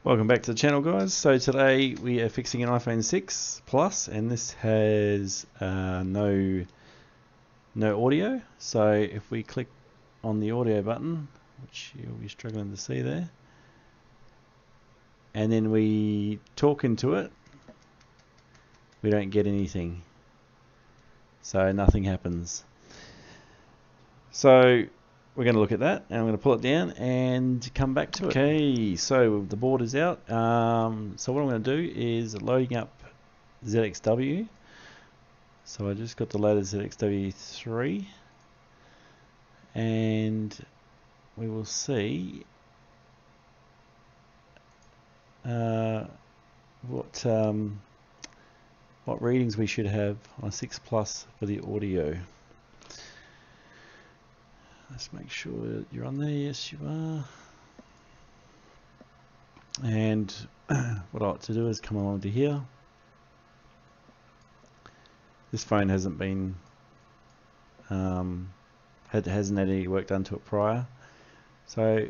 Welcome back to the channel, guys. So today we are fixing an iPhone 6 Plus, and this has no audio. So if we click on the audio button, which you'll be struggling to see there, and then we talk into it, we don't get anything. So nothing happens. So we're going to look at that, and I'm going to pull it down and come back to it. Okay, so the board is out. So what I'm going to do is loading up ZXW. So I just got the latest ZXW3, and we will see what readings we should have on a 6 Plus for the audio. Let's make sure you're on there. Yes, you are. And what I like to do is come along to here. This phone hasn't been hasn't had any work done to it prior. So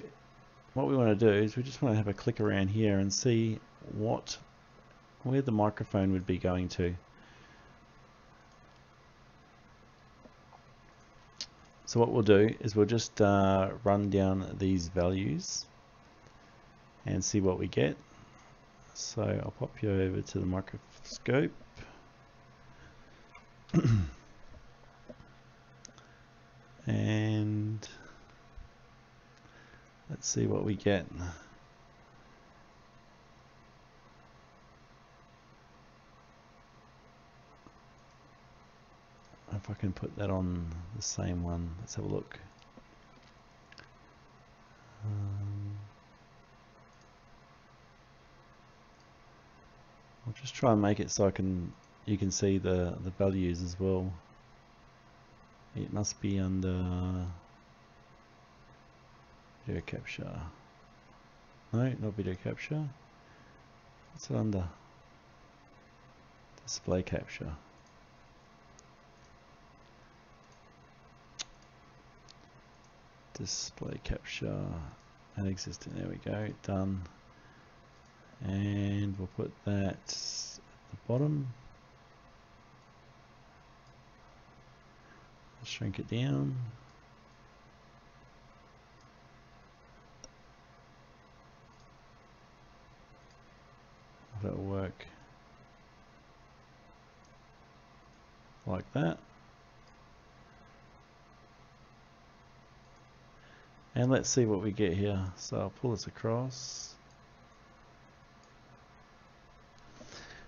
what we want to do is we just want to have a click around here and see where the microphone would be going to. So what we'll do is we'll just run down these values and see what we get. So I'll pop you over to the microscope. And let's see what we get. If I can put that on the same one, let's have a look. I'll just try and make it so you can see the values as well. It must be under video capture. No, not video capture. What's it under? Display capture. Display capture and existing. There we go. Done. And we'll put that at the bottom. Shrink it down. That'll work like that. And let's see what we get here. So I'll pull this across.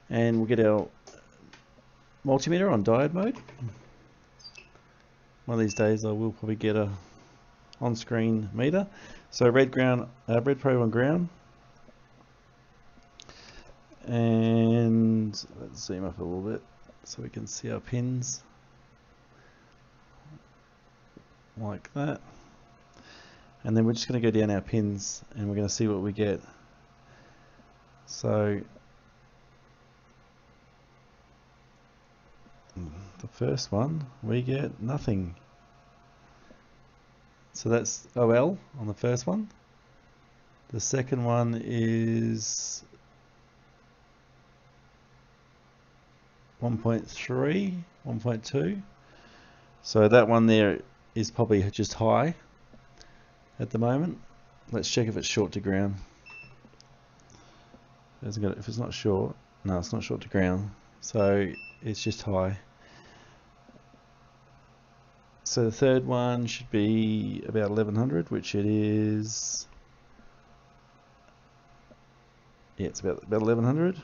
And we'll get our multimeter on diode mode. One of these days I will probably get a on-screen meter. So red probe on ground. And let's zoom up a little bit so we can see our pins. Like that. And then we're just going to go down our pins and we're going to see what we get. So the first one, we get nothing. So that's OL on the first one. The second one is 1.3, 1.2. So that one there is probably just high at the moment. Let's check if it's short to ground. If it's not short, no, it's not short to ground. So it's just high. So the third one should be about 1100, which it is. Yeah, it's about 1100.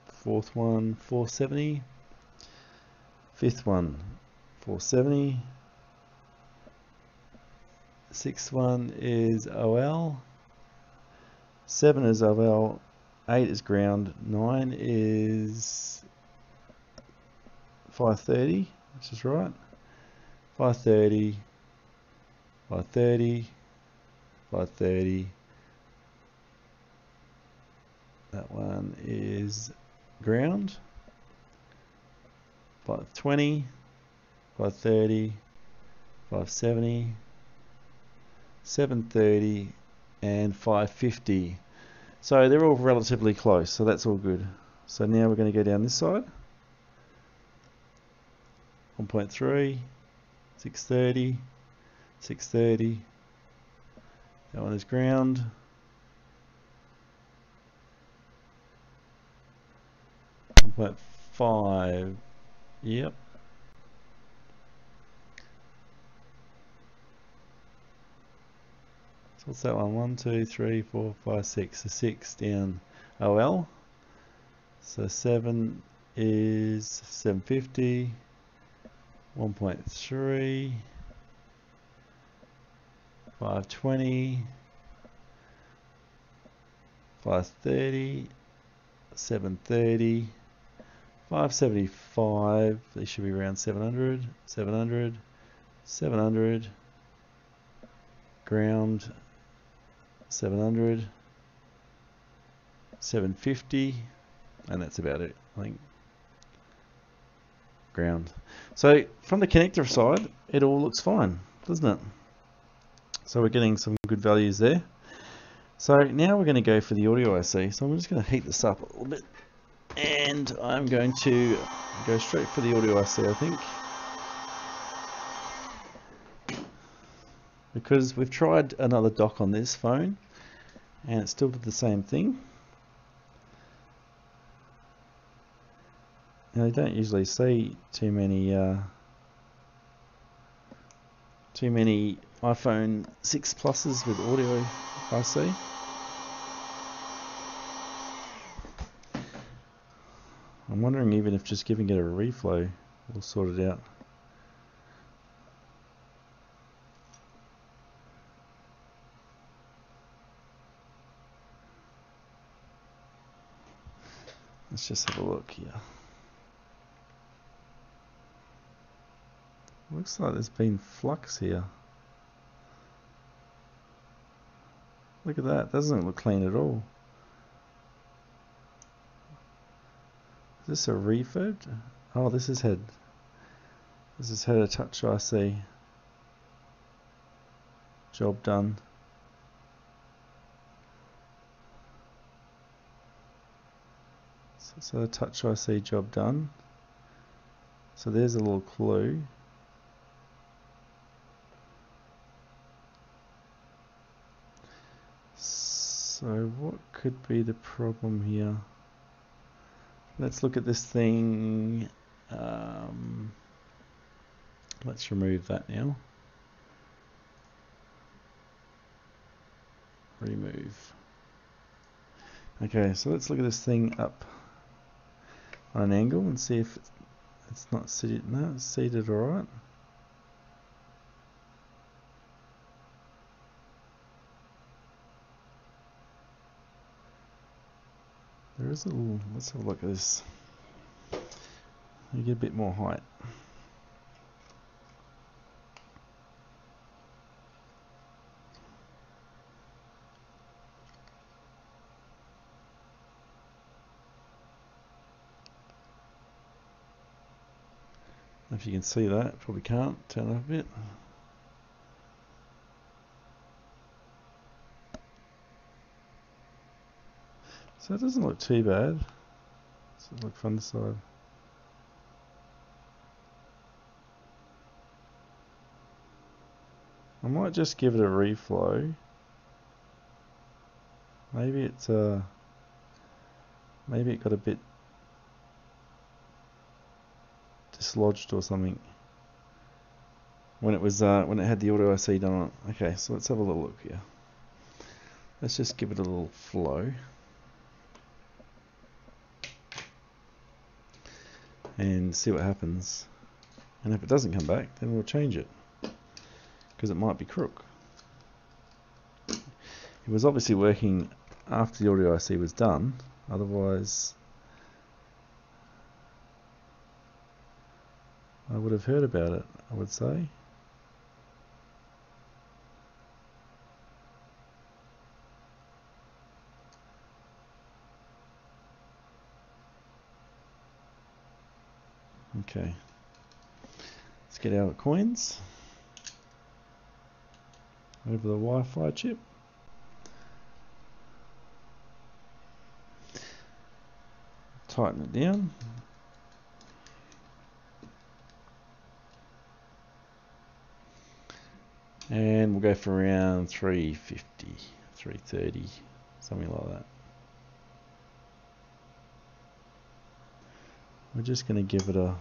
Fourth one, 470. Fifth one, 470. Sixth one is OL. 7 is OL. 8 is ground. 9 is 530, which is right. 530, 530, 530. That one is ground. 520, 530, 570, 730, and 550. So they're all relatively close, so that's all good. So now we're going to go down this side. 1.3, 630, 630. That one is ground. But 5, yep. So what's that one? 1, 2, 3, 4, 5, 6. So 6 down OL. So 7 is 750. 1.3. 520. 530. 730. 575, they should be around 700, 700, 700, ground, 700, 750, and that's about it, I think. Ground. So from the connector side, it all looks fine, doesn't it? So we're getting some good values there. So now we're going to go for the audio IC. So I'm just going to heat this up a little bit. And I'm going to go straight for the audio IC, I think, because we've tried another dock on this phone and it still did the same thing. Now, you don't usually see too many iPhone 6 Pluses with audio IC. I'm wondering even if just giving it a reflow will sort it out. Let's just have a look here. Looks like there's been flux here. Look at that, doesn't look clean at all. Is this a refurb? Oh, this has had a touch IC job done. So a touch IC job done. So there's a little clue. So what could be the problem here? Let's look at this thing. Let's remove that now. Remove. Okay, so let's look at this thing up on an angle and see if it's not seated. No, it's seated all right. There is a little, let's have a look at this. You get a bit more height. If you can see that, probably can't. Turn it up a bit. So it doesn't look too bad. Let's look from the side. I might just give it a reflow. Maybe it's maybe it got a bit dislodged or something when it was when it had the auto IC done on it. Okay, so let's have a little look here. Let's just give it a little flow. And see what happens. And if it doesn't come back, then we'll change it, because it might be crook. It was obviously working after the audio IC was done, otherwise I would have heard about it, I would say. Okay, let's get our coins over the Wi-Fi chip. tighten it down. And we'll go for around 350, 330, something like that. We're just going to give it a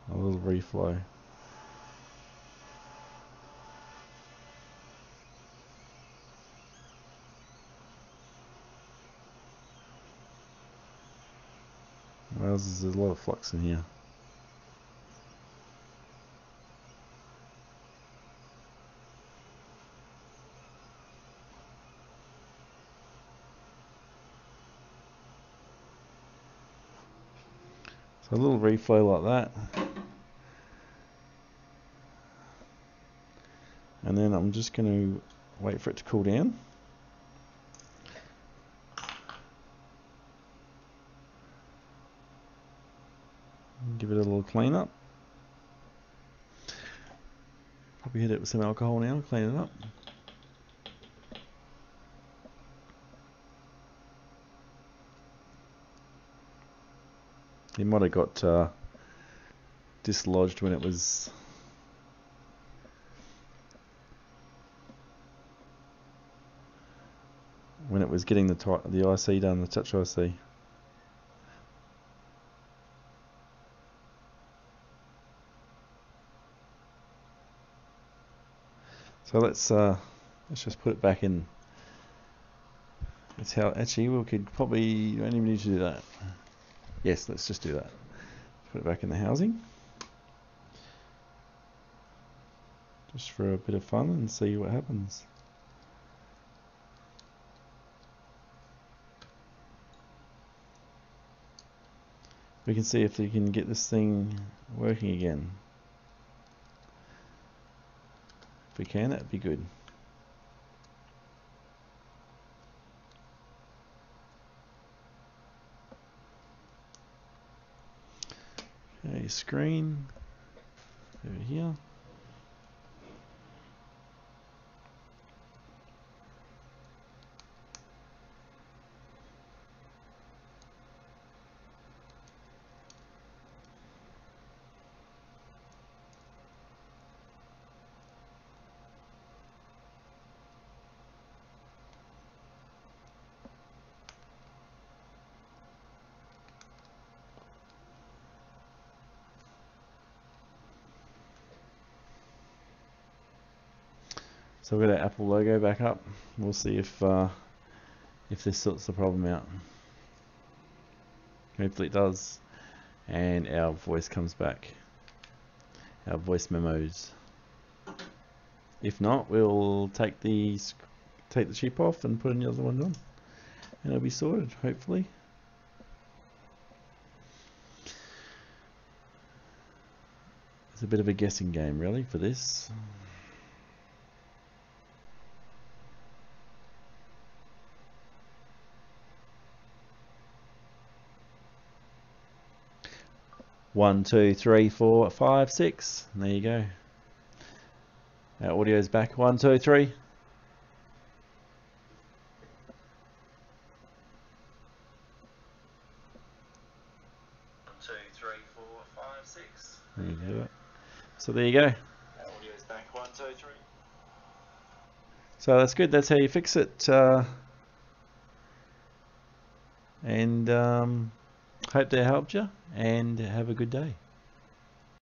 little reflow. Well, there's a lot of flux in here. So a little reflow like that. And then I'm just going to wait for it to cool down. Give it a little clean up. Probably hit it with some alcohol now, clean it up. It might have got dislodged when it was getting the IC done, the touch IC. So let's just put it back in. That's how, actually we could probably, don't even need to do that. Yes, let's just do that. Put it back in the housing. Just for a bit of fun and see what happens. We can see if we can get this thing working again. If we can, that'd be good. Okay, screen over here. So we've got our Apple logo back up. We'll see if this sorts the problem out. Hopefully it does. And our voice comes back. Our voice memos. If not, we'll take the chip off and put another one on, and it'll be sorted, hopefully. It's a bit of a guessing game, really, for this. One, two, three, four, five, six. And there you go. Our audio's back. 1, 2, 3. There you go. So there you go. Our audio's back. 1, 2, 3. So that's good. That's how you fix it. And hope that helped you. And have a good day.